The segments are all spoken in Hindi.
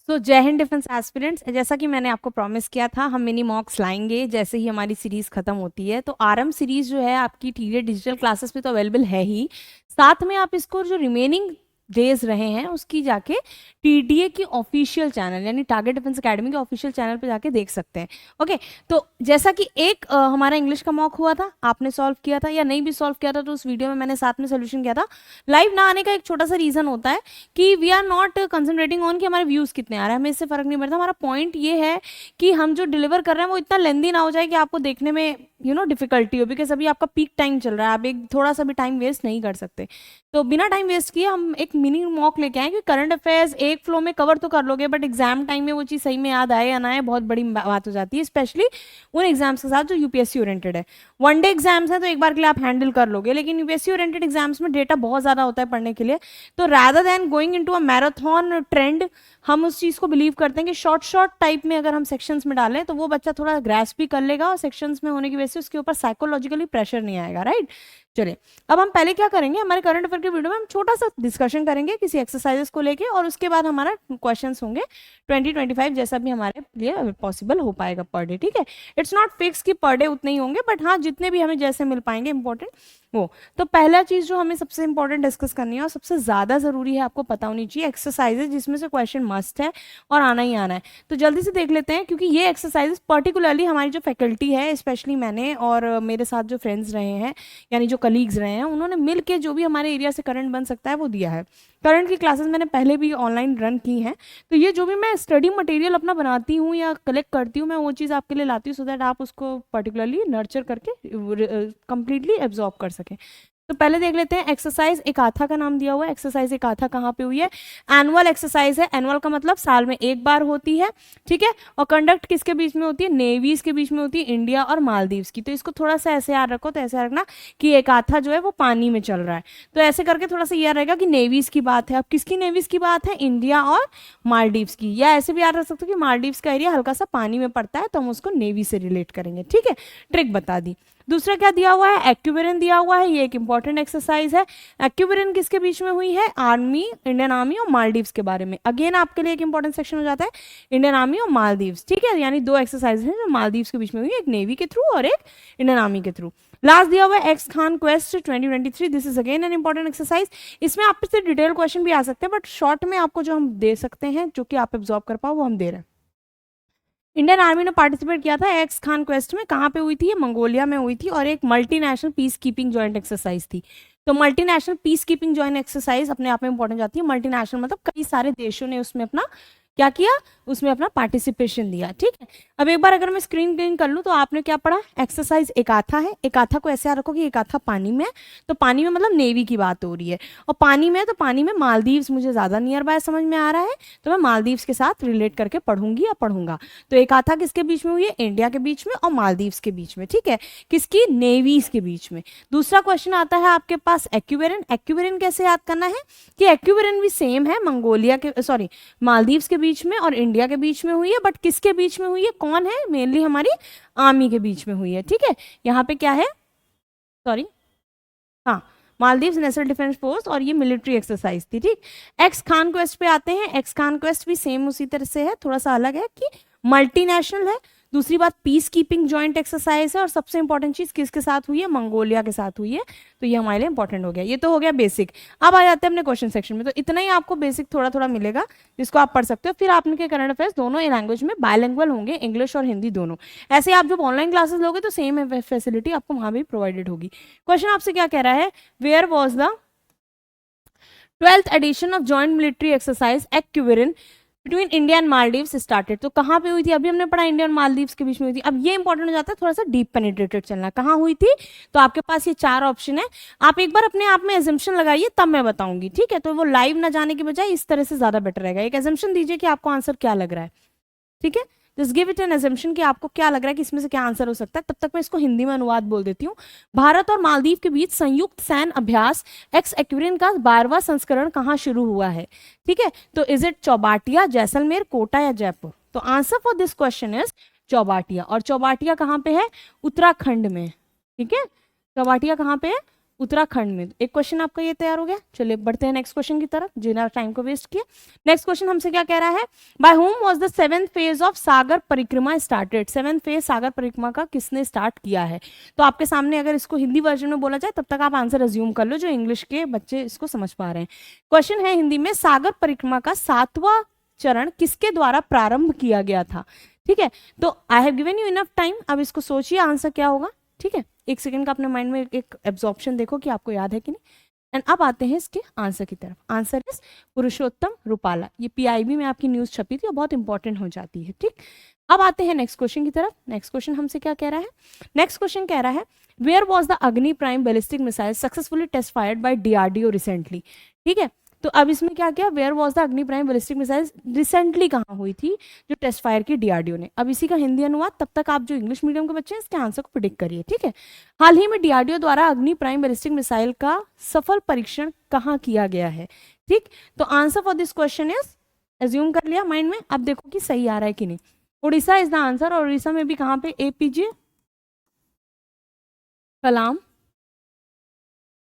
तो जय हिंद डिफेंस एस्पिरेंट्स, जैसा कि मैंने आपको प्रॉमिस किया था, हम मिनी मॉक्स लाएंगे जैसे ही हमारी सीरीज खत्म होती है। तो आरएम सीरीज जो है आपकी टीडीए डिजिटल क्लासेस पे तो अवेलेबल है ही, साथ में आप इसको जो रिमेनिंग डेज रहे हैं उसकी जाके टीडीए की ऑफिशियल चैनल यानी टारगेट डिफेंस एकेडमी के ऑफिशियल चैनल पे जाके देख सकते हैं। ओके, तो जैसा कि एक हमारा इंग्लिश का मॉक हुआ था, आपने सॉल्व किया था या नहीं भी सॉल्व किया था तो उस वीडियो में मैंने साथ में सोल्यूशन किया था। लाइव ना आने का एक छोटा सा रीजन होता है कि we are not concentrating on कि हमारे व्यूज कितने आ रहे हैं, हमें इससे फर्क नहीं पड़ता। हमारा पॉइंट ये है कि हम जो डिलीवर कर रहे हैं वो इतना लेंदी ना हो जाए कि आपको देखने में डिफिकल्टी हो, बिकॉज अभी आपका पीक टाइम चल रहा है, आप एक थोड़ा सा भी टाइम वेस्ट नहीं कर सकते। तो बिना टाइम वेस्ट किए हम एक मिनी मॉक लेके आए कि करंट अफेयर्स एक फ्लो में कवर तो कर लोगे, बट एग्जाम टाइम में वो चीज़ सही में याद आए या ना आए बहुत बड़ी बात हो जाती है, स्पेशली उन एग्जाम्स के साथ जो यूपीएससी ओरिएंटेड है। वन डे एग्जाम्स है तो एक बार के लिए आप हैंडल कर लोगे, लेकिन यूपीएससी ओरिएंटेड एग्जाम्स में डेटा बहुत ज़्यादा होता है पढ़ने के लिए। तो rather than going into a marathon trend, हम उस चीज़ को बिलीव करते हैं कि शॉर्ट शॉर्ट टाइप में अगर हम सेक्शंस में डालें तो वो बच्चा थोड़ा ग्रैस्प भी कर लेगा और सेक्शंस में होने की वजह से उसके ऊपर साइकोलॉजिकली प्रेशर नहीं आएगा, राइट। चलिए, अब हम पहले क्या करेंगे, हमारे करंट अफेयर के वीडियो में हम छोटा सा डिस्कशन करेंगे किसी एक्सरसाइजेस को लेके, और उसके बाद हमारा क्वेश्चंस होंगे 20-25 जैसा भी हमारे लिए पॉसिबल हो पाएगा पर डे, ठीक है। इट्स नॉट फिक्स कि पर डे उतने ही होंगे, बट हाँ जितने भी हमें जैसे मिल पाएंगे इंपॉर्टेंट वो। तो पहला चीज जो हमें सबसे इंपॉर्टेंट डिस्कस करनी है और सबसे ज्यादा जरूरी है, आपको पता होनी चाहिए, एक्सरसाइजेज जिसमें से क्वेश्चन मस्ट है और आना ही आना है। तो जल्दी से देख लेते हैं, क्योंकि ये एक्सरसाइजेज पर्टिकुलरली हमारी जो फैकल्टी है, स्पेशली मैंने और मेरे साथ जो फ्रेंड्स रहे हैं यानी जो कलीग्स रहे हैं, उन्होंने मिल के जो भी हमारे एरिया से करंट बन सकता है वो दिया है। करंट की क्लासेस मैंने पहले भी ऑनलाइन रन की हैं, तो ये जो भी मैं स्टडी मटेरियल अपना बनाती हूँ या कलेक्ट करती हूँ, मैं वो चीज़ आपके लिए लाती हूँ सो दैट आप उसको पर्टिकुलरली नर्चर करके कंप्लीटली एब्जॉर्ब कर सकें। तो पहले देख लेते हैं, एक्सरसाइज एकाथा का नाम दिया हुआ है। एक्सरसाइज एकाथा कहाँ पे हुई है? एनुअल एक्सरसाइज है। एनुअल का मतलब साल में एक बार होती है, ठीक है। और कंडक्ट किसके बीच में होती है? नेवीज के बीच में होती है, इंडिया और मालदीव्स की। तो इसको थोड़ा सा ऐसे याद रखो, तो ऐसे रखना कि एकाथा जो है वो पानी में चल रहा है, तो ऐसे करके थोड़ा सा याद रहेगा कि नेवीज की बात है। अब किसकी नेवीज की बात है? इंडिया और मालदीव्स की। या ऐसे भी याद रख सकते हो कि मालदीव्स का एरिया हल्का सा पानी में पड़ता है, तो हम उसको नेवी से रिलेट करेंगे, ठीक है। ट्रिक बता दी। दूसरा क्या दिया हुआ है? एक्यूबेरन दिया हुआ है, ये एक इंपॉर्टेंट एक्सरसाइज है। एक्यूबेरन किसके बीच में हुई है? आर्मी, इंडियन आर्मी और मालदीव्स के बारे में। अगेन आपके लिए एक इंपॉर्टेंट सेक्शन हो जाता है, इंडियन आर्मी और मालदीव्स, ठीक है। यानी दो एक्सरसाइज हैं जो मालदीव्स के बीच में हुई, एक नेवी के थ्रू और एक इंडियन आर्मी के थ्रू। लास्ट दिया हुआ है x Khan quest 2023, this is again an important exercise. इसमें आपसे डिटेल क्वेश्चन भी आ सकते हैं, बट शॉर्ट में आपको जो हम दे सकते हैं जो कि आप एब्जॉर्ब कर पाओ वो हम दे रहे हैं। इंडियन आर्मी ने पार्टिसिपेट किया था एक्स खान क्वेस्ट में। कहाँ पे हुई थी? ये मंगोलिया में हुई थी, और एक multinational peace keeping joint exercise थी। तो multinational peace keeping joint exercise अपने आप में इंपॉर्टेंट जाती है। मल्टीनेशनल मतलब कई सारे देशों ने उसमें अपना क्या किया, उसमें अपना पार्टिसिपेशन दिया, ठीक है। अब एक बार अगर मैं स्क्रीन क्लीन कर लूँ तो आपने क्या पढ़ा? एक्सरसाइज एकाथा है। एकाथा को ऐसे याद रखो कि एकाथा पानी में है, तो पानी में मतलब नेवी की बात हो रही है, और पानी में तो पानी में मालदीव्स मुझे ज़्यादा नियर बाय समझ में आ रहा है, तो मैं मालदीव्स के साथ रिलेट करके पढ़ूंगी या पढ़ूंगा। तो एकाथा किसके बीच में हुई है? इंडिया के बीच में और मालदीव्स के बीच में, ठीक है। किसकी? नेवीज के बीच में। दूसरा क्वेश्चन आता है आपके पास एक्यूबेरन। एक्यूबेरन कैसे याद करना है कि एक्यूबेरन भी सेम है, मंगोलिया के सॉरी मालदीव्स के बीच में और इंडिया के बीच में हुई है, बट किसके बीच में हुई है? कौन है? मेनली हमारी आर्मी के बीच में हुई है, ठीक है। यहाँ पे क्या है? सॉरी, हाँ, मालदीव्स नेशनल डिफेंस फोर्स, और ये मिलिट्री एक्सरसाइज थी, ठीक। एक्स खान क्वेस्ट पे आते हैं। एक्स खान क्वेस्ट भी सेम उसी तरह से है, थोड़ा सा अलग है कि मल्टीनेशनल है। दूसरी बात, पीस कीपिंग जॉइंट एक्सरसाइज है, और सबसे इंपॉर्टेंट चीज किसके साथ हुई है? मंगोलिया के साथ हुई है। तो ये हमारे लिए इंपॉर्टेंट हो गया। ये तो हो गया बेसिक। अब आ जाते हैं अपने क्वेश्चन सेक्शन में। तो इतना ही आपको बेसिक थोड़ा थोड़ा मिलेगा जिसको आप पढ़ सकते हो। फिर आपके करंट अफेयर्स दोनों लैंग्वेज में बायलिंगुअल होंगे, इंग्लिश और हिंदी दोनों। ऐसे आप जब ऑनलाइन क्लासेस लोगे तो सेम फैसिलिटी आपको वहां भी प्रोवाइडेड होगी। क्वेश्चन आपसे क्या कह रहा है? Where was the 12th edition of joint military exercise Ekuverin between India and Maldives started? तो कहाँ पे हुई थी? अभी हमने पढ़ा इंडिया और मालदीव्स के बीच में हुई थी। अब ये इंपॉर्टेंट हो जाता है, थोड़ा सा डीप पेनिट्रेटेड चलना। कहाँ हुई थी? तो आपके पास ये चार ऑप्शन है, आप एक बार अपने आप में एजम्पशन लगाइए, तब मैं बताऊंगी, ठीक है। तो वो लाइव ना जाने के बजाय इस तरह से ज्यादा बेटर रहेगा। एक एजम्पशन दीजिए कि आपको आंसर क्या लग रहा है, ठीक है। Just give it an assumption कि आपको क्या लग रहा है कि इसमें से क्या आंसर हो सकता है। तब तक मैं इसको हिंदी में अनुवाद बोल देती हूँ। भारत और मालदीव के बीच संयुक्त सैन्य अभ्यास एक्स एक्यूबेरन का 12वां संस्करण कहाँ शुरू हुआ है, ठीक है। तो इज इट चौबाटिया, जैसलमेर, कोटा या जयपुर? तो answer for this question is Chaubatia. और चौबाटिया कहाँ पे है? उत्तराखंड में, ठीक है। चौबाटिया कहाँ पे है? उत्तराखंड में। एक क्वेश्चन आपका ये तैयार हो गया। चलिए बढ़ते हैं नेक्स्ट क्वेश्चन की तरफ, जिन्हें टाइम को वेस्ट किया। नेक्स्ट क्वेश्चन हमसे क्या कह रहा है, by whom was the seventh phase of Sagar Parikrama started. Seventh phase सागर परिक्रमा का किसने स्टार्ट किया है। तो आपके सामने अगर इसको हिंदी वर्जन में बोला जाए तब तक आप आंसर अज्यूम कर लो, जो इंग्लिश के बच्चे इसको समझ पा रहे हैं। क्वेश्चन है हिंदी में, सागर परिक्रमा का 7वां चरण किसके द्वारा प्रारंभ किया गया था। ठीक है, तो I have given you enough time, अब इसको सोचिए आंसर क्या होगा। ठीक है, एक सेकंड का अपने माइंड में एक एब्जॉर्प्शन देखो कि आपको याद है कि नहीं। एंड अब आते हैं इसके आंसर की तरफ। आंसर इज पुरुषोत्तम रूपाला। ये पीआईबी में आपकी न्यूज छपी थी और बहुत इंपॉर्टेंट हो जाती है। ठीक, अब आते हैं नेक्स्ट क्वेश्चन की तरफ। नेक्स्ट क्वेश्चन हमसे क्या कह रहा है, नेक्स्ट क्वेश्चन कह रहा है, where was the Agni prime ballistic missile successfully test fired by DRDO recently. ठीक है, तो अब इसमें क्या किया, where was the Agni prime ballistic missile recently कहाँ हुई थी जो टेस्ट फायर की डीआरडीओ ने। अब इसी का हिंदी अनुवाद, तब तक आप जो इंग्लिश मीडियम के बच्चे हैं इसके आंसर को प्रिडिक्ट करिए। ठीक है, हाल ही में डीआरडीओ द्वारा अग्नि प्राइम बैलिस्टिक मिसाइल का सफल परीक्षण कहाँ किया गया है। ठीक, तो answer for this question is, assume कर लिया माइंड में, अब देखो कि सही आ रहा है कि नहीं। उड़ीसा इज द आंसर, और उड़ीसा में भी कहाँ पे, एपीजे कलाम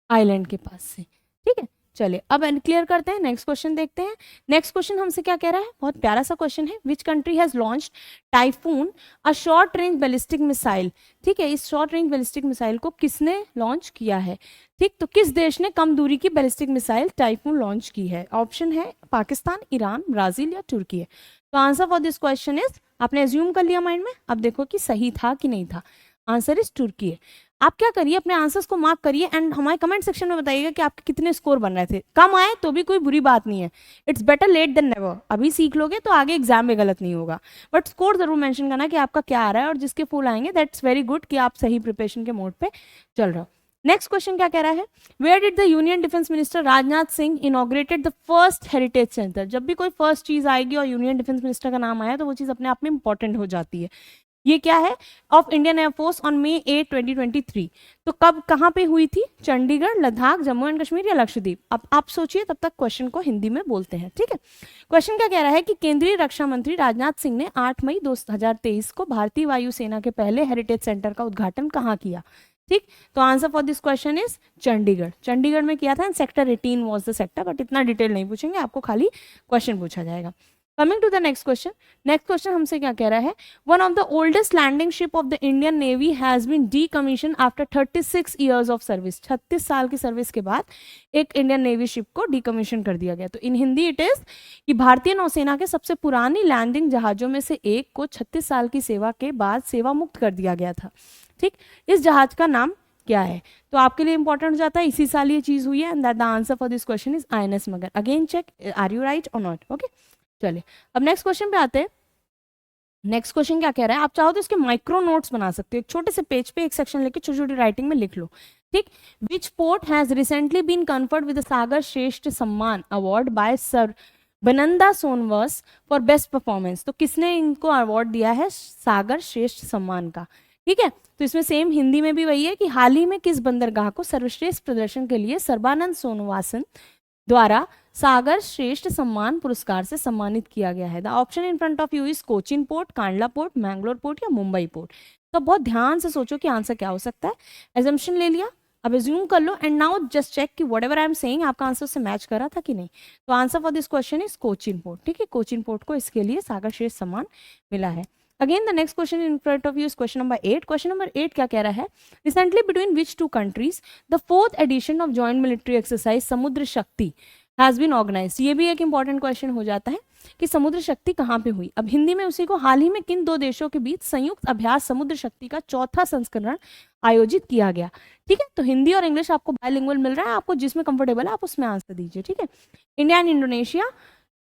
आइलैंड के पास से। ठीक है, चलिए अब क्लियर करते हैं, नेक्स्ट क्वेश्चन देखते हैं। नेक्स्ट क्वेश्चन हमसे क्या कह रहा है, बहुत प्यारा सा क्वेश्चन है, विच country has launched typhoon a short range ballistic missile. ठीक है, इस शॉर्ट रेंज बैलिस्टिक मिसाइल को किसने लॉन्च किया है। ठीक, तो किस देश ने कम दूरी की बैलिस्टिक मिसाइल टाइफून लॉन्च की है। ऑप्शन है पाकिस्तान, ईरान, ब्राजील या तुर्की है। तो answer for this question is, आपने एज्यूम कर लिया माइंड में, अब देखो कि सही था कि नहीं था। आंसर इज तुर्की है। आप क्या करिए, अपने आंसर्स को मार्क करिए एंड हमारे कमेंट सेक्शन में बताइएगा कि आपके कितने स्कोर बन रहे थे। कम आए तो भी कोई बुरी बात नहीं है, it's better late than never. अभी सीख लोगे तो आगे एग्जाम में गलत नहीं होगा, बट स्कोर जरूर मेंशन करना कि आपका क्या आ रहा है, और जिसके फुल आएंगे दैट्स वेरी गुड कि आप सही प्रिपरेशन के मोड पे चल रहे हो। नेक्स्ट क्वेश्चन क्या कह रहा है, where did the union defence minister Rajnath Singh inaugurated the first heritage centre. जब भी कोई फर्स्ट चीज आएगी और यूनियन डिफेंस मिनिस्टर का नाम आया तो वो चीज अपने आप में इंपॉर्टेंट हो जाती है। ये क्या है, of Indian air force on May 8, 2023। तो कब कहाँ पे हुई थी, चंडीगढ़, लद्दाख, जम्मू एंड कश्मीर या लक्षद्वीप। अब आप सोचिए, तब तक क्वेश्चन को हिंदी में बोलते हैं। ठीक है, क्वेश्चन क्या कह रहा है कि केंद्रीय रक्षा मंत्री राजनाथ सिंह ने 8 मई 2023 को भारतीय वायुसेना के पहले हेरिटेज सेंटर का उद्घाटन कहाँ किया। ठीक, तो answer for this question is Chandigarh. Chandigarh में किया था, and sector 18 was the sector, but इतना डिटेल नहीं पूछेंगे आपको, खाली क्वेश्चन पूछा जाएगा। Coming to the next question. Next question हमसे क्या कह रहा है, one of the oldest landing ship of the Indian navy has been decommission after 36 years of service. 36 साल की सर्विस के बाद एक इंडियन नेवी शिप को डीकमीशन कर दिया गया। तो इन हिंदी इट इज कि भारतीय नौसेना के सबसे पुरानी लैंडिंग जहाजों में से एक को 36 साल की सेवा के बाद सेवा मुक्त कर दिया गया था। ठीक, इस जहाज का नाम क्या है। तो आपके लिए इंपॉर्टेंट हो जाता है, इसी साल ये चीज हुई है, and that the answer for this question is INS Magar. Again check, are you right और नॉट। ओके, चलिए अब नेक्स्ट क्वेश्चन पे आते हैं। नेक्स्ट क्वेश्चन क्या कह रहा है, आप चाहो तो इसके माइक्रो नोट्स बना सकते हो, एक छोटे से पेज पे एक सेक्शन लेके छोटी छोटी राइटिंग में लिख लो। ठीक, which port has recently been conferred with Sagar Shreshtha Samman award by Sarbananda Sonowal for best performance. तो किसने इनको अवार्ड दिया है सागर श्रेष्ठ सम्मान का। ठीक है, तो इसमें सेम हिंदी में भी वही है कि हाल ही में किस बंदरगाह को सर्वश्रेष्ठ प्रदर्शन के लिए सर्बानंद सोनवासन द्वारा सागर श्रेष्ठ सम्मान पुरस्कार से सम्मानित किया गया है। The option in front of you is Cochin port, Kandla port, Mangalore port या मुंबई पोर्ट। तो बहुत ध्यान से सोचो कि आंसर क्या हो सकता है। एजम्पशन ले लिया, अब एज्यूम कर लो, एंड नाउ जस्ट चेक कि व्हाटएवर आई एम सेइंग आपका आंसर से मैच कर रहा था कि नहीं। तो answer for this question is Cochin port. ठीक है, कोचिन पोर्ट को इसके लिए सागर श्रेष्ठ सम्मान मिला है। Again the next question in front of you is question number 8। Question number 8 क्या कह रहा है, recently between which two countries the 4th edition of joint military exercise Samudra Shakti has been organised. ये भी एक इंपॉर्टेंट क्वेश्चन हो जाता है कि समुद्र शक्ति कहाँ पे हुई। अब हिंदी में उसी को, हाल ही में किन दो देशों के बीच संयुक्त अभ्यास समुद्र शक्ति का 4था संस्करण आयोजित किया गया। ठीक है, तो हिंदी और इंग्लिश आपको बायलिंगुअल मिल रहा है, आपको जिसमें कंफर्टेबल है आप उसमें आंसर दीजिए। ठीक है, India and Indonesia,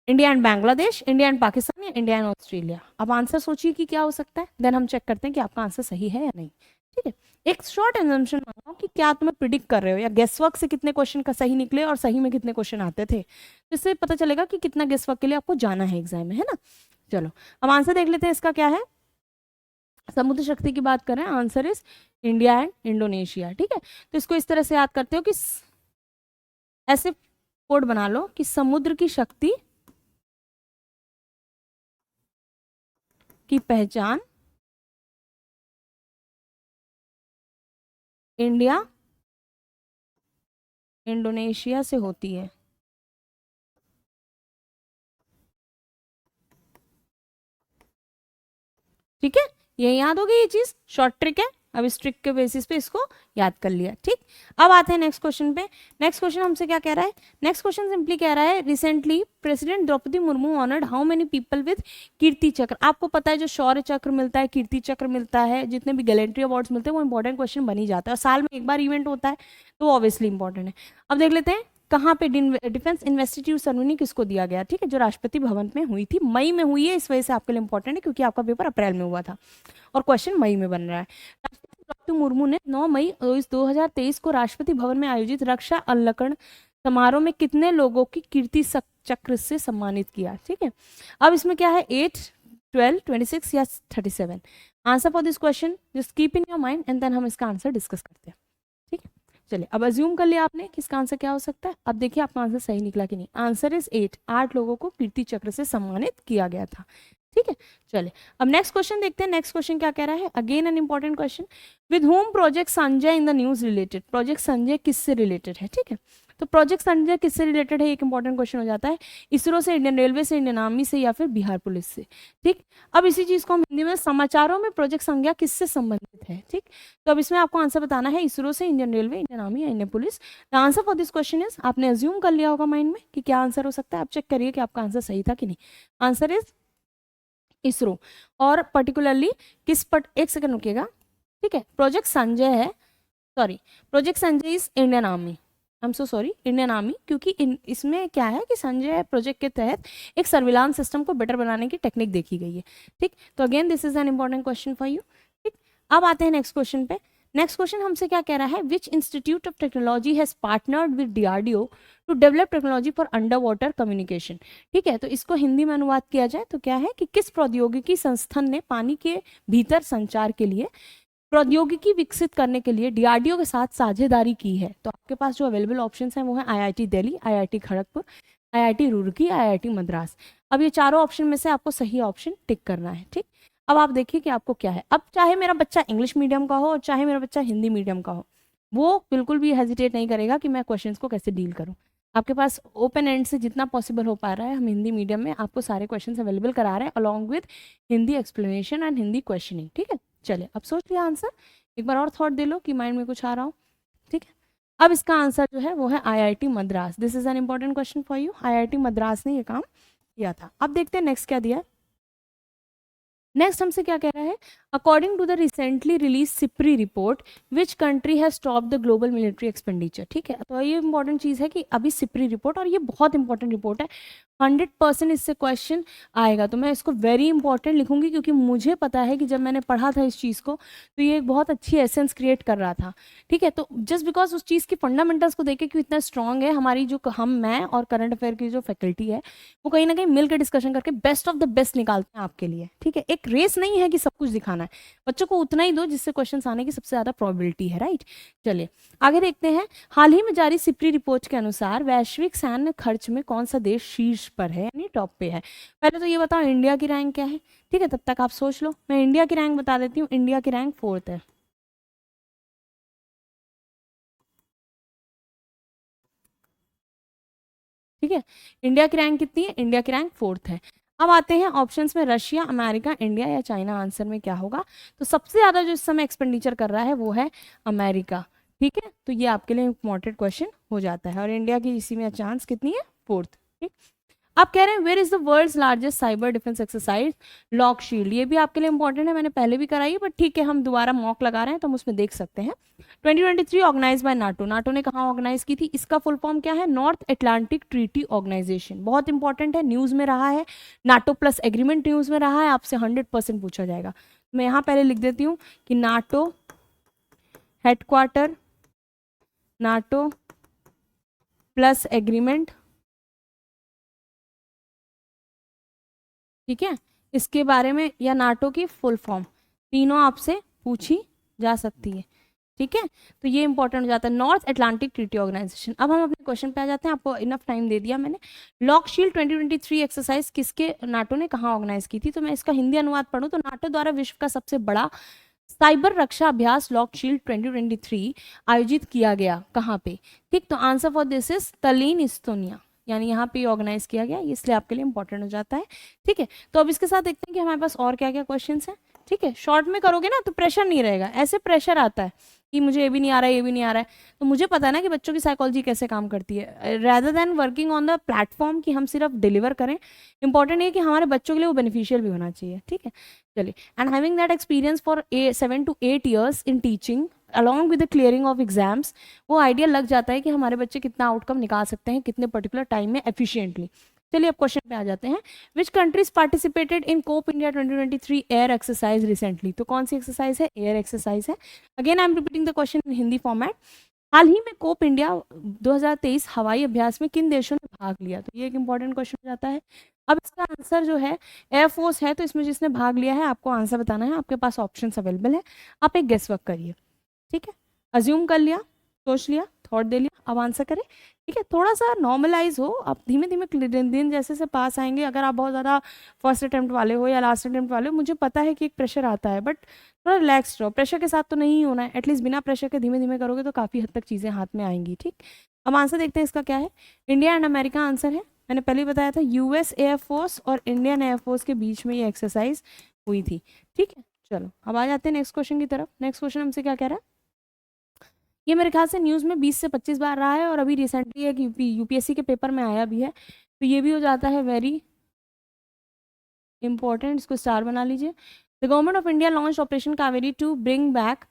India and Bangladesh, India and Pakistan या इंडिया एंड ऑस्ट्रेलिया। अब आंसर सोचिए कि क्या हो सकता है, देन हम चेक करते हैं कि आपका आंसर सही है या नहीं। ठीक है, एक शॉर्ट एजम्पशन मानो कि क्या तुम्हें प्रिडिक्ट कर रहे हो या गेस वर्क से कितने क्वेश्चन का सही निकले और सही में कितने क्वेश्चन आते थे, तो इससे पता चलेगा कि कितना गेस वर्क के लिए आपको जाना है एग्जाम में, है ना। चलो अब आंसर देख लेते हैं, इसका क्या है। समुद्र शक्ति की बात करें, answer is India and Indonesia. ठीक है, तो इसको इस तरह से याद करते हो कि ऐसे कोड बना लो कि समुद्र की शक्ति की पहचान इंडिया इंडोनेशिया से होती है। ठीक है, ये याद हो गई, ये चीज शॉर्ट ट्रिक है। अब इस ट्रिक के बेसिस पे इसको याद कर लिया। ठीक, अब आते हैं नेक्स्ट क्वेश्चन पे। नेक्स्ट क्वेश्चन हमसे क्या कह रहा है? नेक्स्ट क्वेश्चन सिंपली कह रहा है, recently president Droupadi Murmu honoured how many people with Kirti Chakra. आपको पता है जो शौर्य चक्र मिलता है, कीर्ति चक्र मिलता है, जितने भी गैलेंट्री अवार्ड्स मिलते हैं, वो इंपॉर्टेंट क्वेश्चन बन ही जाता है और साल में एक बार इवेंट होता है, तो ऑब्वियसली इंपॉर्टेंट है। अब देख लेते हैं कहाँ पे डिफेंस इन्वेस्टिट्यूट सेरेमनी किसको दिया गया। ठीक है, जो राष्ट्रपति भवन में हुई थी, मई में हुई है, इस वजह से आपके लिए इंपॉर्टेंट है क्योंकि आपका पेपर अप्रैल में हुआ था और क्वेश्चन मई में बन रहा है। राष्ट्रपति द्रौपदी मुर्मू ने 9 मई 2023 को राष्ट्रपति भवन में आयोजित रक्षा अलंकरण समारोह में कितने लोगों की कीर्ति चक्र से सम्मानित किया? ठीक है, अब इसमें क्या है, 8, 12, 26 या 37? Answer for this question just keep in your mind and then हम इसका आंसर डिस्कस करते हैं। ठीक है, चलिए अब अज्यूम कर लिया आपने कि इसका आंसर क्या हो सकता है। अब देखिए आपका आंसर सही निकला कि नहीं। आंसर इज 8, 8 लोगों को कीर्ति चक्र से सम्मानित किया गया था। ठीक है, चलिए अब नेक्स्ट क्वेश्चन देखते हैं। नेक्स्ट क्वेश्चन क्या कह रहा है? Again an important question, with home project Sanjay in the news related. Project Sanjay किससे रिलेटेड है? ठीक है, तो प्रोजेक्ट संजय किससे रिलेटेड है, एक इंपॉर्टेंट क्वेश्चन हो जाता है। इसरो से, इंडियन रेलवे से, इंडियन आर्मी से या फिर बिहार पुलिस से। ठीक, अब इसी चीज को हम हिंदी में समाचारों में प्रोजेक्ट संज्ञा किससे संबंधित है। ठीक, तो अब इसमें आपको आंसर बताना है, इसरो से, इंडियन रेलवे, इंडियन आर्मी या Indian police. The answer for this question is, आपने अज्यूम कर लिया होगा माइंड में कि क्या आंसर हो सकता है। आप चेक करिए कि आपका आंसर सही था कि नहीं। आंसर इज इसरो, और पर्टिकुलरली एक सेकंड रुकिएगा। ठीक है, प्रोजेक्ट संजय है, sorry, project Sanjay is Indian army, I am so sorry, Indian army, क्योंकि इसमें क्या है कि संजय प्रोजेक्ट के तहत एक सर्विलांस सिस्टम को बेटर बनाने की टेक्निक देखी गई है। ठीक, तो again this is an important question for you. ठीक, अब आते हैं नेक्स्ट क्वेश्चन पे। नेक्स्ट क्वेश्चन हमसे क्या कह रहा है, which institute of technology has partnered with DRDO to develop technology for under water communication. ठीक है, तो इसको हिंदी में अनुवाद किया जाए तो क्या है कि किस प्रौद्योगिकी संस्थान ने पानी के भीतर संचार के लिए प्रौद्योगिकी विकसित करने के लिए डीआरडीओ के साथ साझेदारी की है। तो आपके पास जो अवेलेबल ऑप्शंस हैं वो है IIT Delhi, IIT Kharagpur, IIT Roorkee, IIT Madras. अब ये चारों ऑप्शन में से आपको सही ऑप्शन टिक करना है। ठीक, अब आप देखिए कि आपको क्या है। अब चाहे मेरा बच्चा इंग्लिश मीडियम का हो और चाहे मेरा बच्चा हिंदी मीडियम का हो, वो बिल्कुल भी हेजिटेट नहीं करेगा कि मैं क्वेश्चंस को कैसे डील करूं। आपके पास ओपन एंड से जितना पॉसिबल हो पा रहा है, हम हिंदी मीडियम में आपको सारे क्वेश्चंस अवेलेबल करा रहे हैं along with Hindi explanation and Hindi questioning. ठीक है, चलिए अब सोच लिया आंसर, एक बार और थॉट दे लो कि माइंड में कुछ आ रहा हो। ठीक है, अब इसका आंसर जो है वो है IIT Madras. This is an important question for you, IIT Madras ने ये काम किया था। अब देखते हैं नेक्स्ट क्या दिया है। नेक्स्ट हमसे क्या कह रहा है, according to the recently release SIPRI report which country has stop the global military expenditure. ठीक है, तो ये इंपॉर्टेंट चीज़ है कि अभी सिप्री रिपोर्ट, और ये बहुत इंपॉर्टेंट रिपोर्ट है, 100% इससे क्वेश्चन आएगा, तो मैं इसको वेरी इंपॉर्टेंट लिखूंगी क्योंकि मुझे पता है कि जब मैंने पढ़ा था इस चीज़ को तो ये एक बहुत अच्छी एसेंस क्रिएट कर रहा था। ठीक है, तो जस्ट बिकॉज उस चीज़ की फंडामेंटल्स को देखे कि इतना स्ट्रांग है, हमारी जो मैं और करंट अफेयर की जो फैकल्टी है वो कहीं ना कहीं मिलकर डिस्कशन करके बेस्ट ऑफ द बेस्ट निकालते हैं आपके लिए। ठीक है, एक रेस नहीं है कि सब कुछ दिखाना है, बच्चों को उतना ही दो जिससे क्वेश्चन आने की सबसे ज्यादा प्रोबेबिलिटी है। राइट, चलिए आगे देखते हैं। हाल ही में जारी सिप्री रिपोर्ट के अनुसार वैश्विक सैन्य खर्च में कौन सा देश शीर्ष पर है, यानी टॉप पे है। पहले तो ये बताओ इंडिया की रैंक क्या है। ठीक है, तब तक आप सोच लो, मैं इंडिया की रैंक बता देती हूँ। इंडिया की रैंक 4th है। ठीक है, इंडिया की रैंक कितनी है? इंडिया की रैंक 4th है। अब आते हैं ऑप्शंस में, रशिया, अमेरिका, इंडिया या चाइना। आंसर में क्या होगा? तो सबसे ज्यादा जो इस समय एक्सपेंडिचर कर रहा है वो है अमेरिका। ठीक है, तो ये आपके लिए इंपॉर्टेंट क्वेश्चन हो जाता है, और इंडिया की इसी में चांस कितनी है? 4th। ठीक, आप कह रहे हैं where is the world's largest cyber defence exercise lock shield. ये भी आपके लिए इंपॉर्टेंट है, मैंने पहले भी कराई है, बट ठीक है हम दोबारा मॉक लगा रहे हैं तो हम उसमें देख सकते हैं। 2023 ऑर्गेनाइज बाय नाटो। नाटो ने कहाँ ऑर्गेनाइज की थी? इसका फुल फॉर्म क्या है? North Atlantic Treaty Organization. बहुत इंपॉर्टेंट है, न्यूज में रहा है, नाटो प्लस एग्रीमेंट न्यूज में रहा है, आपसे 100% पूछा जाएगा। मैं यहाँ पहले लिख देती हूँ कि NATO headquarter, NATO plus agreement. ठीक है, इसके बारे में, या नाटो की फुल फॉर्म, तीनों आपसे पूछी जा सकती है। ठीक है, तो ये इंपॉर्टेंट हो जाता है, नॉर्थ अटलांटिक ट्रीटी ऑर्गेनाइजेशन। अब हम अपने क्वेश्चन पे आ जाते हैं, आपको इनफ टाइम दे दिया मैंने। लॉक शील्ड 2023 एक्सरसाइज किसके, नाटो ने कहाँ ऑर्गेनाइज की थी? तो मैं इसका हिंदी अनुवाद पढ़ूँ तो नाटो द्वारा विश्व का सबसे बड़ा साइबर रक्षा अभ्यास लॉक शील्ड 2023 आयोजित किया गया कहाँ पे? ठीक, तो answer for this is Tallinn, Estonia, यानी यहाँ पे ऑर्गेनाइज किया गया, इसलिए आपके लिए इंपॉर्टेंट हो जाता है। ठीक है, तो अब इसके साथ देखते हैं कि हमारे पास और क्या क्या क्वेश्चन हैं। ठीक है, शॉर्ट में करोगे ना तो प्रेशर नहीं रहेगा, ऐसे प्रेशर आता है कि मुझे ये भी नहीं आ रहा है, ये भी नहीं आ रहा है, तो मुझे पता है ना कि बच्चों की साइकोलॉजी कैसे काम करती है, rather than working on the platform कि हम सिर्फ डिलीवर करें, इंपॉर्टेंट ये कि हमारे बच्चों के लिए वो बेनिफिशियल भी होना चाहिए। ठीक है, चलिए, and having that experience for 7 to 8 years in teaching along with the clearing of exams, वो आइडिया लग जाता है कि हमारे बच्चे कितना आउटकम निकाल सकते हैं कितने पर्टिकुलर टाइम में एफिशिएंटली। चलिए अब क्वेश्चन पे आ जाते हैं। Which countries participated in Cope India 2023 air exercise recently? तो कौन सी एक्सरसाइज है? एयर एक्सरसाइज है। Again I am repeating the question in Hindi format. हाल ही में कोप इंडिया 2023 हवाई अभ्यास में किन देशों ने भाग लिया? तो ये एक इंपॉर्टेंट क्वेश्चन हो जाता है। अब इसका आंसर जो है एयरफोर्स है, तो इसमें जिसने भाग लिया है आपको आंसर बताना है, आपके पास ऑप्शंस अवेलेबल है, आप एक गेस वर्क करिए। ठीक है, अज्यूम कर लिया, सोच लिया, थॉट दे लिया, अब आंसर करें। ठीक है, थोड़ा सा नॉर्मलाइज हो, आप धीमे धीमे दिन जैसे से पास आएंगे। अगर आप बहुत ज़्यादा फर्स्ट अटेम्प्ट वाले हो या लास्ट अटेम्प्ट वाले हो, मुझे पता है कि एक प्रेशर आता है, बट थोड़ा रिलैक्स रहो, प्रेशर के साथ तो नहीं होना है, एटलीस्ट बिना प्रेशर के धीमे धीमे करोगे तो काफ़ी हद तक चीज़ें हाथ में आएंगी। ठीक, अब आंसर देखते हैं इसका क्या है। इंडिया एंड अमेरिका आंसर है, मैंने पहले ही बताया था, यूएस एयरफोर्स और इंडियन एयरफोर्स के बीच में ये एक्सरसाइज हुई थी। ठीक है, चलो अब आ जाते हैं नेक्स्ट क्वेश्चन की तरफ। नेक्स्ट क्वेश्चन हमसे क्या कह रहा है? ये मेरे ख्याल से न्यूज़ में 20 से 25 बार रहा है, और अभी रिसेंटली एक यूपीएससी के पेपर में आया भी है, तो ये भी हो जाता है वेरी इंपॉर्टेंट। इसको स्टार बना लीजिए। The government of India launch operation Kaveri to bring back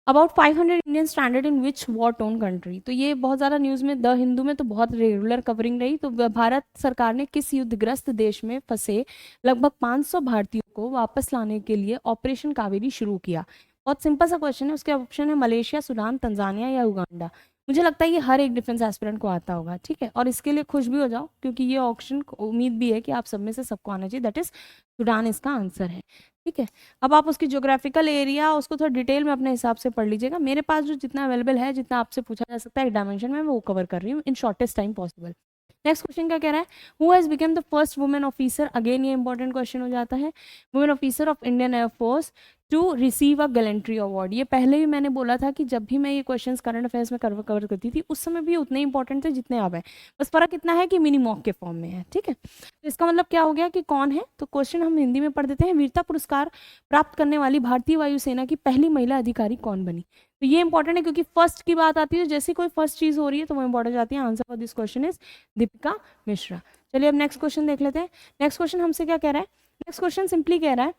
about 500 Indian stranded in which war torn country? तो ये बहुत ज़्यादा न्यूज़ में, द हिंदू में तो बहुत रेगुलर कवरिंग रही। तो भारत सरकार ने किस युद्धग्रस्त देश में फंसे लगभग 500 भारतीयों को वापस लाने के लिए ऑपरेशन कावेरी शुरू किया? बहुत सिंपल सा क्वेश्चन है, उसके ऑप्शन है मलेशिया, सूडान, तंजानिया या उगांडा। मुझे लगता है ये हर एक डिफेंस एस्पिरेंट को आता होगा। ठीक है, और इसके लिए खुश भी हो जाओ क्योंकि ये ऑप्शन उम्मीद भी है कि आप सब में से सबको आना चाहिए, दैट इज सूडान इसका आंसर है। ठीक है, अब आप उसकी ज्योग्राफिकल एरिया उसको थोड़ा डिटेल में अपने हिसाब से पढ़ लीजिएगा। मेरे पास जो जितना अवेलेबल है, जितना आपसे पूछा जा सकता है एक डायमेंशन में, मैं वो कवर कर रही हूँ in shortest time possible. Next question क्या कह रहा है? Who has become the first women officer? Again ये इंपॉर्टेंट क्वेश्चन हो जाता है। Women officer of Indian air force to receive a gallantry award. ये पहले भी मैंने बोला था कि जब भी मैं ये क्वेश्चंस करंट अफेयर्स में कवर करती थी उस समय भी उतने इंपॉर्टेंट थे जितने अब है, बस फर्क इतना है कि मिनी मॉक के फॉर्म में है। ठीक है, तो इसका मतलब क्या हो गया कि कौन है? तो क्वेश्चन हम हिंदी में पढ़ देते हैं। वीरता पुरस्कार प्राप्त करने वाली भारतीय वायुसेना की पहली महिला अधिकारी कौन बनी? तो ये इंपॉर्टेंट है क्योंकि फर्स्ट की बात आती है, जैसे कोई फर्स्ट चीज हो रही है तो वो इंपॉर्टेंट जाती है। Answer for this question is Deepika Mishra. चलिए अब नेक्स्ट क्वेश्चन देख लेते हैं। नेक्स्ट क्वेश्चन हमसे क्या कह रहा है? नेक्स्ट क्वेश्चन सिंपली कह रहा है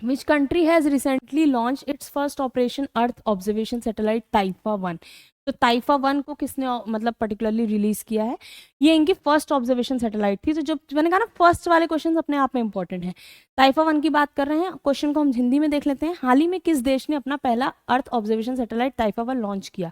Which country has recently launched its first Operation Earth Observation Satellite Taifa 1? तो ताइफा 1 को किसने मतलब पर्टिकुलरली रिलीज किया है? ये इनकी फर्स्ट ऑब्जर्वेशन सैटेलाइट थी। तो जब मैंने कहा ना फर्स्ट वाले क्वेश्चन अपने आप में इंपॉर्टेंट है, ताइफा 1 की बात कर रहे हैं। क्वेश्चन को हम हिंदी में देख लेते हैं। हाल ही में किस देश ने अपना पहला अर्थ ऑब्जर्वेशन सैटेलाइट ताइफा 1 लॉन्च किया?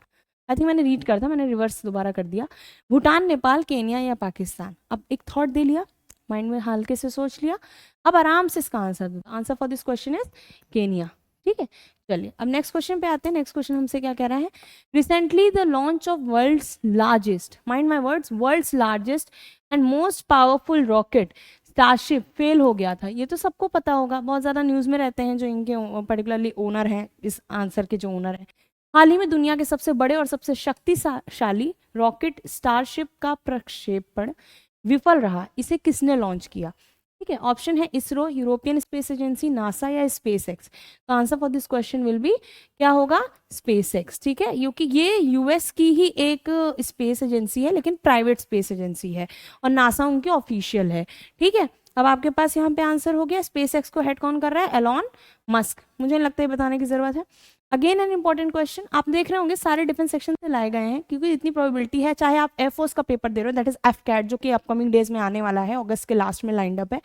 आई थिंक मैंने रीड कर था, मैंने रिवर्स दोबारा कर दिया। भूटान, नेपाल, केन्या या पाकिस्तान? अब एक थॉट दे लिया, माइंड में हल्के से सोच लिया, अब आराम से इसका आंसर दो। Answer for this question is Kenya. ठीक है, चलिए अब नेक्स्ट क्वेश्चन पे आते हैं। नेक्स्ट क्वेश्चन हमसे क्या कह रहा है? Recently the launch of world's largest, mind my words, world's largest and most powerful rocket Starship fail हो गया था। ये तो सबको पता होगा, बहुत ज़्यादा न्यूज़ में रहते हैं जो इनके पर्टिकुलरली ओनर हैं, इस आंसर के जो ओनर हैं। हाल ही में दुनिया के सबसे बड़े और सबसे शक्तिशाली रॉकेट स्टारशिप का प्रक्षेपण विफल रहा, इसे किसने लॉन्च किया? ठीक है, ऑप्शन है ISRO, European space agency, NASA या स्पेस एक्स। तो answer for this question will be क्या होगा? Space x. ठीक है, क्योंकि ये यूएस की ही एक स्पेस एजेंसी है लेकिन प्राइवेट स्पेस एजेंसी है, और नासा उनकी ऑफिशियल है। ठीक है, अब आपके पास यहाँ पे आंसर हो गया। स्पेस एक्स को हेड कौन कर रहा है? Elon Musk. मुझे नहीं लगता है बताने की जरूरत है। अगेन एन इंपॉर्टेंट क्वेश्चन, आप देख रहे होंगे सारे डिफेंस सेक्शन से लाए गए हैं क्योंकि इतनी प्रोबेबिलिटी है, चाहे आप एयरफोर्स का पेपर दे रहे हो, दैट इज एफकैट, जो कि अपकमिंग डेज में आने वाला है, अगस्त के लास्ट में लाइंड अप है,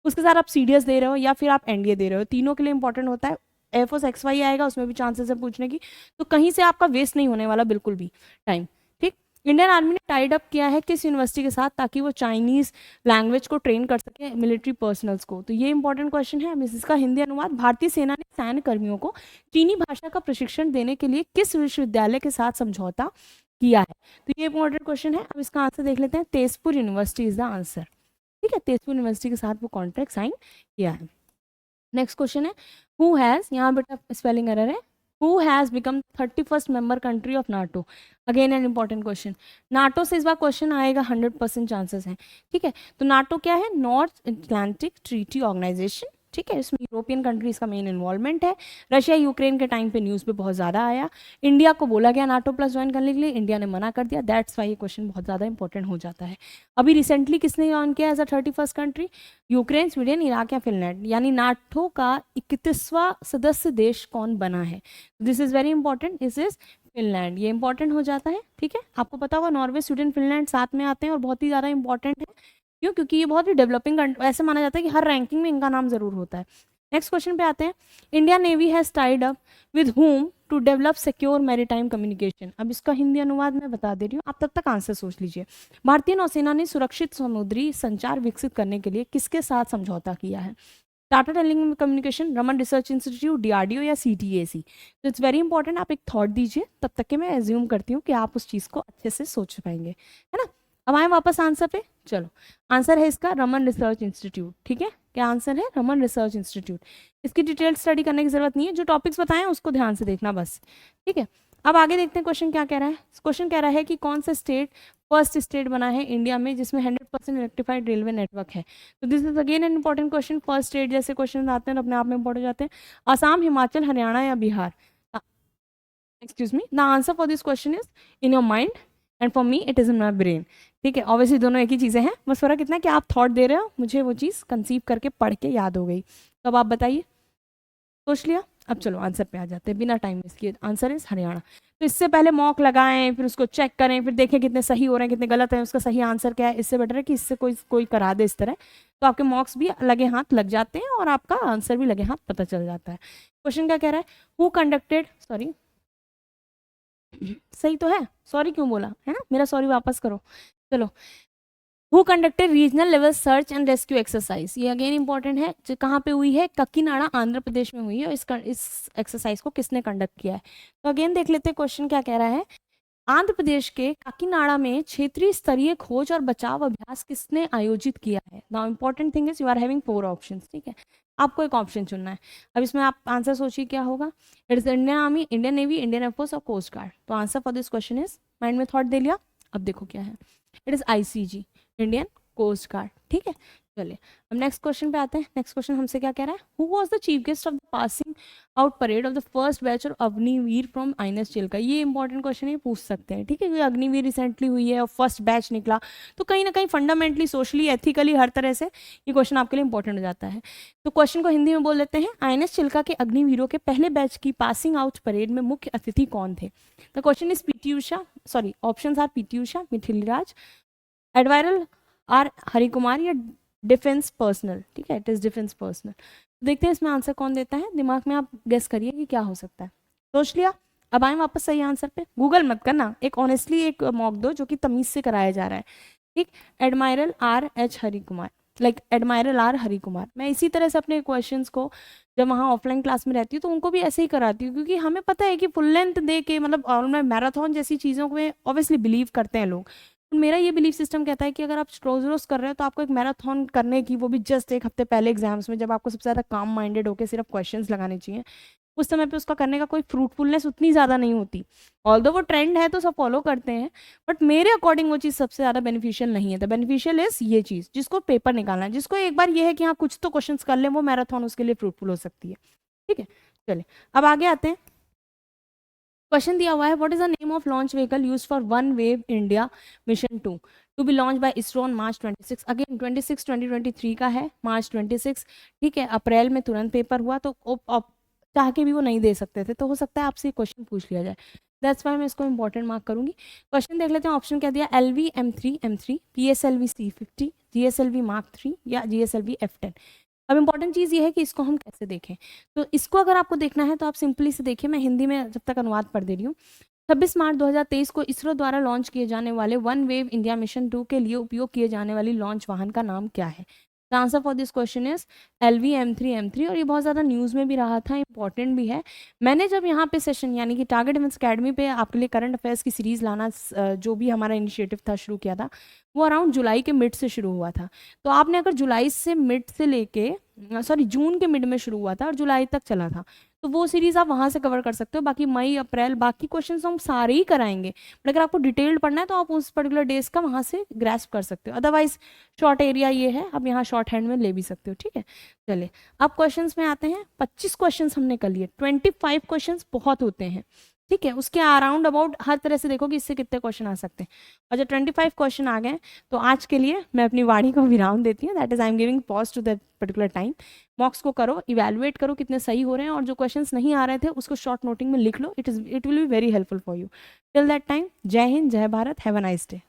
उसके साथ आप सीडीएस दे रहे हो या फिर आप एनडीए दे रहे हो, तीनों के लिए इंपॉर्टेंट होता है। एयरफोर्स XY आएगा, उसमें भी चांसेस है पूछने की, तो कहीं से आपका वेस्ट नहीं होने वाला बिल्कुल भी टाइम। ठीक, इंडियन आर्मी ने टाइड अप किया है किस यूनिवर्सिटी के साथ ताकि वो चाइनीज लैंग्वेज को ट्रेन कर सके मिलिट्री पर्सनल्स को? तो ये इंपॉर्टेंट क्वेश्चन है। इसका हिंदी अनुवाद, भारतीय सेना ने सैन्य कर्मियों को चीनी भाषा का प्रशिक्षण देने के लिए किस विश्वविद्यालय के साथ समझौता किया है? तो ये इंपॉर्टेंट क्वेश्चन है। अब इसका आंसर देख लेते हैं। Tezpur university is the answer. ठीक है, तेजपुर यूनिवर्सिटी के साथ वो कॉन्ट्रैक्ट साइन किया है। नेक्स्ट क्वेश्चन है, हु हैज़, यहाँ बेटा स्पेलिंग एरर है, who has become 31st member country of NATO. Again an important question, NATO से इस बार क्वेश्चन आएगा, 100% चांसेस हैं, ठीक है। तो नाटो क्या है? नॉर्थ अटलांटिक ट्रीटी ऑर्गेनाइजेशन, ठीक है। इसमें यूरोपियन कंट्रीज का मेन इन्वॉल्वमेंट है। रशिया यूक्रेन के टाइम पे न्यूज़ पे बहुत ज़्यादा आया, इंडिया को बोला गया नाटो प्लस ज्वाइन करने के लिए, इंडिया ने मना कर दिया, दैट्स वाई ये क्वेश्चन बहुत ज़्यादा इंपॉर्टेंट हो जाता है। अभी रिसेंटली किसने ज्वाइन किया as a 31st country? Ukraine, Sweden, Iraq या फिनलैंड, यानी नाटो का 31वां सदस्य देश कौन बना है? This is very important, this is Finland, ये इंपॉर्टेंट हो जाता है, ठीक है। आपको पता होगा नॉर्वे, स्वीडन, फिनलैंड साथ में आते हैं और बहुत ही ज़्यादा इंपॉर्टेंट है। क्यों? क्योंकि ये बहुत ही डेवलपिंग कंट्री, ऐसे माना जाता है कि हर रैंकिंग में इनका नाम जरूर होता है। नेक्स्ट क्वेश्चन पे आते हैं, India navy has tied up with whom to develop secure maritime communication. अब इसका हिंदी अनुवाद मैं बता दे रही हूँ, आप तब तक आंसर सोच लीजिए। भारतीय नौसेना ने सुरक्षित समुद्री संचार विकसित करने के लिए किसके साथ समझौता किया है? Tata telecommunication, Raman research institute, DRDO या सीटीएसी। तो इट्स वेरी इंपॉर्टेंट, आप एक थॉट दीजिए, तब तक के मैं एज्यूम करती हूँ कि आप उस चीज़ को अच्छे से सोच पाएंगे, है ना। अब आए वापस आंसर पे, चलो। आंसर है इसका रमन रिसर्च इंस्टीट्यूट, ठीक है। क्या आंसर है? Raman research institute. इसकी डिटेल स्टडी करने की जरूरत नहीं है, जो टॉपिक्स बताएं उसको ध्यान से देखना बस, ठीक है। अब आगे देखते हैं क्वेश्चन क्या कह रहा है। क्वेश्चन कह रहा है कि कौन सा स्टेट फर्स्ट स्टेट बना है इंडिया में जिसमें 100% इलेक्ट्रिफाइड रेलवे नेटवर्क है? तो this is again an important question, first state जैसे क्वेश्चन आते हैं अपने आप में इंपॉर्टेंट हो जाते हैं। आसाम, हिमाचल, हरियाणा या Bihar? Excuse me, the answer for this question is in your mind and for me it is in my brain, ठीक है। ऑब्वियसली दोनों एक ही चीज़ें हैं, बस फर्क इतना है कि आप थॉट दे रहे हो, मुझे वो चीज़ कंसीव करके पढ़ के याद हो गई। तो अब आप बताइए, सोच लिया? अब चलो आंसर पे आ जाते हैं बिना टाइम वेस्ट किए। Answer is Haryana. तो इससे पहले मॉक लगाएं, फिर उसको चेक करें, फिर देखें कितने सही हो रहे हैं कितने गलत हैं, उसका सही आंसर क्या है। इससे बेटर है कि इससे कोई कोई करा दे इस तरह, तो आपके मॉक्स भी लगे हाथ लग जाते हैं और आपका आंसर भी लगे हाथ पता चल जाता है। क्वेश्चन क्या कह रहा है? हु कंडक्टेड, सॉरी सही तो है, सॉरी क्यों बोला है ना, मेरा सॉरी वापस करो। चलो, who conducted regional level search and rescue exercise, ये अगेन इंपॉर्टेंट है, जो कहाँ पे हुई है? ककीनाड़ा, आंध्र प्रदेश में हुई है। इस एक्सरसाइज को किसने कंडक्ट किया है? तो अगेन देख लेते हैं क्वेश्चन क्या कह रहा है। आंध्र प्रदेश के काकीनाड़ा में क्षेत्रीय स्तरीय खोज और बचाव अभ्यास किसने आयोजित किया है? Now important thing is you are having 4 options, ठीक है। आपको एक ऑप्शन चुनना है। अब इसमें आप आंसर सोचिए क्या होगा। It's Indian army, Indian navy, Indian air force और कोस्ट गार्ड। तो answer for this question is, mind में थॉट दे लिया, अब देखो क्या है। It is ICG, Indian coast guard, ठीक है। चलिए अब नेक्स्ट क्वेश्चन पे आते हैं। नेक्स्ट क्वेश्चन हमसे क्या कह रहा है? Who was the chief guest of the passing out parade of the first batch और अग्निवीर फ्रॉम आईएनएस चिल्का? ये इंपॉर्टेंट क्वेश्चन है, पूछ सकते हैं, ठीक है। क्योंकि अग्निवीर रिसेंटली हुई है और फर्स्ट बैच निकला, तो कहीं ना कहीं फंडामेंटली, सोशली, एथिकली, हर तरह से ये क्वेश्चन आपके लिए इंपॉर्टेंट हो जाता है। तो क्वेश्चन को हिंदी में बोल देते हैं, आईएनएस चिल्का के अग्निवीरों के पहले बैच की पासिंग आउट परेड में मुख्य अतिथि कौन थे? The question is PT Usha, sorry options are PT Usha, Mithali Raj, admiral R Hari Kumar या डिफेंस पर्सनल, ठीक है। It is defence personnel. देखते हैं इसमें आंसर कौन देता है, दिमाग में आप गेस करिए कि क्या हो सकता है। सोच लिया? अब आए वापस सही आंसर पे, गूगल मत करना, एक ऑनेस्टली एक मॉक दो जो कि तमीज से कराया जा रहा है, ठीक। Admiral R H Hari Kumar, like admiral R Hari Kumar. मैं इसी तरह से अपने क्वेश्चंस को जब वहाँ ऑफलाइन क्लास में रहती हूँ तो उनको भी ऐसे ही कराती हूँ, क्योंकि हमें पता है कि फुल लेंथ दे के, मतलब और मैराथन जैसी चीज़ों में ऑब्वियसली बिलीव करते हैं लोग। मेरा ये बिलीफ सिस्टम कहता है कि अगर आप रोज रोज कर रहे हो तो आपको एक मैराथन करने की, वो भी जस्ट एक हफ्ते पहले एग्जाम्स में, जब आपको सबसे ज़्यादा काम माइंडेड होकर सिर्फ क्वेश्चंस लगाने चाहिए, उस समय पे उसका करने का कोई फ्रूटफुलनेस उतनी ज़्यादा नहीं होती। ऑल्दो वो ट्रेंड है तो सब फॉलो करते हैं, बट मेरे अकॉर्डिंग वो चीज़ सबसे ज़्यादा बेनिफिशियल नहीं है। तो बेनिफिशियल इज ये चीज़, जिसको पेपर निकालना है, जिसको एक बार ये है कि हाँ कुछ तो क्वेश्चंस कर लें, वो मैराथन उसके लिए फ्रूटफुल हो सकती है, ठीक है। चलिए अब आगे आते हैं। क्वेश्चन दिया हुआ है, what is the name of launch vehicle use for one wave India mission 2 to be launch by ISRO on March 26? Again 26 2023 का है, March 26, ठीक है। अप्रैल में तुरंत पेपर हुआ, तो चाह के भी वो नहीं दे सकते थे, तो हो सकता है आपसे क्वेश्चन पूछ लिया जाए, दैट्स वाई मैं इसको इंपॉर्टेंट मार्क करूंगी। क्वेश्चन देख लेते हैं। ऑप्शन क्या दिया? LV M3 PSLV C50, GSLV Mark 3 या GSLV F10। अब इंपॉर्टेंट चीज़ ये है कि इसको हम कैसे देखें। तो इसको अगर आपको देखना है तो आप सिंपली से देखिए, मैं हिंदी में जब तक अनुवाद पढ़ दे रही हूँ। 26 मार्च 2023 को इसरो द्वारा लॉन्च किए जाने वाले वन वेव इंडिया मिशन 2 के लिए उपयोग किए जाने वाली लॉन्च वाहन का नाम क्या है? The answer for this question is LV M3 और ये बहुत ज़्यादा न्यूज़ में भी रहा था, इंपॉर्टेंट भी है। मैंने जब यहाँ पे सेशन यानी कि टारगेट डिफेंस अकेडमी पे आपके लिए करंट अफेयर्स की सीरीज़ लाना जो भी हमारा इनिशिएटिव था शुरू किया था, वो अराउंड जुलाई के मिड से शुरू हुआ था। तो आपने अगर जुलाई से मिड से लेके सॉरी जून के मिड में शुरू हुआ था और जुलाई तक चला था, तो वो सीरीज़ आप वहाँ से कवर कर सकते हो। बाकी मई अप्रैल बाकी क्वेश्चन हम सारे ही कराएंगे, बट अगर आपको डिटेल्ड पढ़ना है तो आप उस पर्टिकुलर डेज का वहाँ से ग्रैस्प कर सकते हो। अदरवाइज शॉर्ट एरिया ये है, आप यहाँ शॉर्ट हैंड में ले भी सकते हो, ठीक है। चलिए अब क्वेश्चंस में आते हैं। 25 क्वेश्चंस हमने कर लिए, 25 क्वेश्चंस बहुत होते हैं, ठीक है। उसके अराउंड अबाउट हर तरह से देखो कि इससे कितने क्वेश्चन आ सकते हैं। और जब 25 क्वेश्चन आ गए तो आज के लिए मैं अपनी वाणी को विराम देती हूँ। That is I am giving pause to that particular time. Mocks को करो, इवेलुएट करो कितने सही हो रहे हैं, और जो क्वेश्चंस नहीं आ रहे थे उसको शॉर्ट नोटिंग में लिख लो। It will be very helpful for you. Till that time, जय हिंद, जय Bharat, have a nice day.